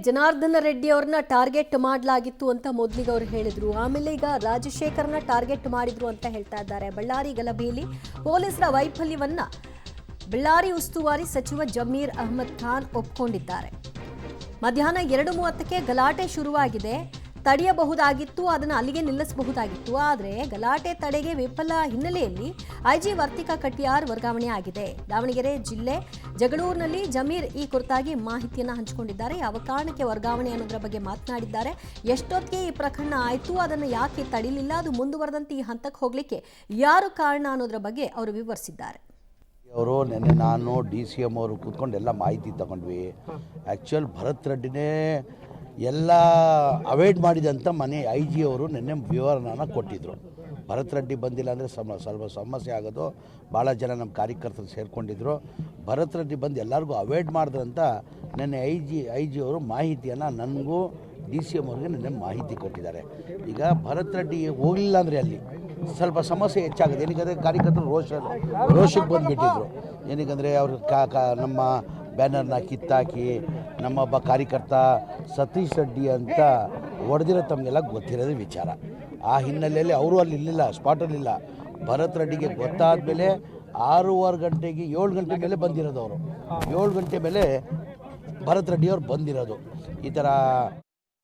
ಜನಾರ್ದನ ರೆಡ್ಡಿ ಅವ್ರನ್ನ ಟಾರ್ಗೆಟ್ ಮಾಡಲಾಗಿತ್ತು ಅಂತ ಮೊದಲಿಗೆ ಅವರು ಹೇಳಿದ್ರು. ಆಮೇಲೆ ಈಗ ರಾಜಶೇಖರ್ನ ಟಾರ್ಗೆಟ್ ಮಾಡಿದ್ರು ಅಂತ ಹೇಳ್ತಾ ಇದ್ದಾರೆ. ಬಳ್ಳಾರಿ ಗಲಭೆಯಲ್ಲಿ ಪೊಲೀಸರ ವೈಫಲ್ಯವನ್ನ ಬಳ್ಳಾರಿ ಉಸ್ತುವಾರಿ ಸಚಿವ ಜಮೀರ್ ಅಹ್ಮದ್ ಖಾನ್ ಒಪ್ಪಿಕೊಂಡಿದ್ದಾರೆ. ಮಧ್ಯಾಹ್ನ 2:30ಕ್ಕೆ ಗಲಾಟೆ ಶುರುವಾಗಿದೆ. ತಡೆಯಬಹುದಾಗಿತ್ತು, ಅದನ್ನು ಅಲ್ಲಿಗೆ ನಿಲ್ಲಿಸಬಹುದಾಗಿತ್ತು. ಆದರೆ ಗಲಾಟೆ ತಡೆಗೆ ವಿಫಲ ಹಿನ್ನೆಲೆಯಲ್ಲಿ ಐಜಿ ವರ್ತಿಕಾ ಕಟಿಯಾರ್ ವರ್ಗಾವಣೆ ಆಗಿದೆ. ದಾವಣಗೆರೆ ಜಿಲ್ಲೆ ಜಗಳೂರಿನಲ್ಲಿ ಜಮೀರ್ ಈ ಕುರಿತಾಗಿ ಮಾಹಿತಿಯನ್ನು ಹಂಚಿಕೊಂಡಿದ್ದಾರೆ. ಯಾವ ಕಾರಣಕ್ಕೆ ವರ್ಗಾವಣೆ ಅನ್ನೋದರ ಬಗ್ಗೆ ಮಾತನಾಡಿದ್ದಾರೆ. ಎಷ್ಟೊತ್ತಿಗೆ ಈ ಪ್ರಕರಣ ಆಯಿತು, ಅದನ್ನು ಯಾಕೆ ತಡಿಲಿಲ್ಲ, ಅದು ಮುಂದುವರೆದಂತೆ ಈ ಹಂತಕ್ಕೆ ಹೋಗಲಿಕ್ಕೆ ಯಾರು ಕಾರಣ ಅನ್ನೋದರ ಬಗ್ಗೆ ಅವರು ವಿವರಿಸಿದ್ದಾರೆ. ಅವರು ನೆನ್ನೆ ನಾನು DCM ಅವರು ಕೂತ್ಕೊಂಡು ಎಲ್ಲ ಮಾಹಿತಿ ತಗೊಂಡ್ವಿ. ಆ್ಯಕ್ಚುಯಲ್ ಭರತ್ ರೆಡ್ಡಿನೇ ಎಲ್ಲ ಅವಾಯ್ಡ್ ಮಾಡಿದಂಥ ಮನೆ IG ಅವರು ನಿನ್ನೆ ವಿವರಣೆನ ಕೊಟ್ಟಿದ್ದರು. ಭರತ್ ರೆಡ್ಡಿ ಬಂದಿಲ್ಲ ಅಂದರೆ ಸ್ವಲ್ಪ ಸಮಸ್ಯೆ ಆಗೋದು. ಭಾಳ ಜನ ನಮ್ಮ ಕಾರ್ಯಕರ್ತರು ಸೇರಿಕೊಂಡಿದ್ರು. ಭರತ್ ರೆಡ್ಡಿ ಬಂದು ಎಲ್ಲರಿಗೂ ಅವಾಯ್ಡ್ ಮಾಡಿದ್ರಂತ ನಿನ್ನೆ IG ಅವರು ಮಾಹಿತಿಯನ್ನು ನನಗೂ DCM ಅವ್ರಿಗೆ ನಿನ್ನೆ ಮಾಹಿತಿ ಕೊಟ್ಟಿದ್ದಾರೆ. ಈಗ ಭರತ್ ರೆಡ್ಡಿ ಹೋಗಲಿಲ್ಲ ಅಂದರೆ ಅಲ್ಲಿ ಸ್ವಲ್ಪ ಸಮಸ್ಯೆ ಹೆಚ್ಚಾಗುತ್ತೆ. ಏನಕ್ಕಂದರೆ ಕಾರ್ಯಕರ್ತರು ರೋಷಕ್ಕೆ ಬಂದುಬಿಟ್ಟಿದ್ರು. ಏನಕ್ಕಂದರೆ ಅವರು ನಮ್ಮ ಬ್ಯಾನರ್ನ ಕಿತ್ತಾಕಿ ನಮ್ಮೊಬ್ಬ ಕಾರ್ಯಕರ್ತ ಸತೀಶ್ ರೆಡ್ಡಿ ಅಂತ ಹೊಡೆದಿರೋ ತಮಗೆಲ್ಲ ಗೊತ್ತಿರೋದು ವಿಚಾರ. ಆ ಹಿನ್ನೆಲೆಯಲ್ಲಿ ಅವರು ಅಲ್ಲಿ ಇರಲಿಲ್ಲ, ಸ್ಪಾಟಲ್ಲಿಲ್ಲ. ಭರತ್ ರೆಡ್ಡಿಗೆ ಗೊತ್ತಾದ ಮೇಲೆ 6:15 ಗಂಟೆಗೆ 7 ಗಂಟೆ ಮೇಲೆ ಬಂದಿರೋದು ಅವರು. 7 ಗಂಟೆ ಮೇಲೆ ಭರತ್ ರೆಡ್ಡಿ ಅವ್ರು ಬಂದಿರೋದು. ಈ ಥರ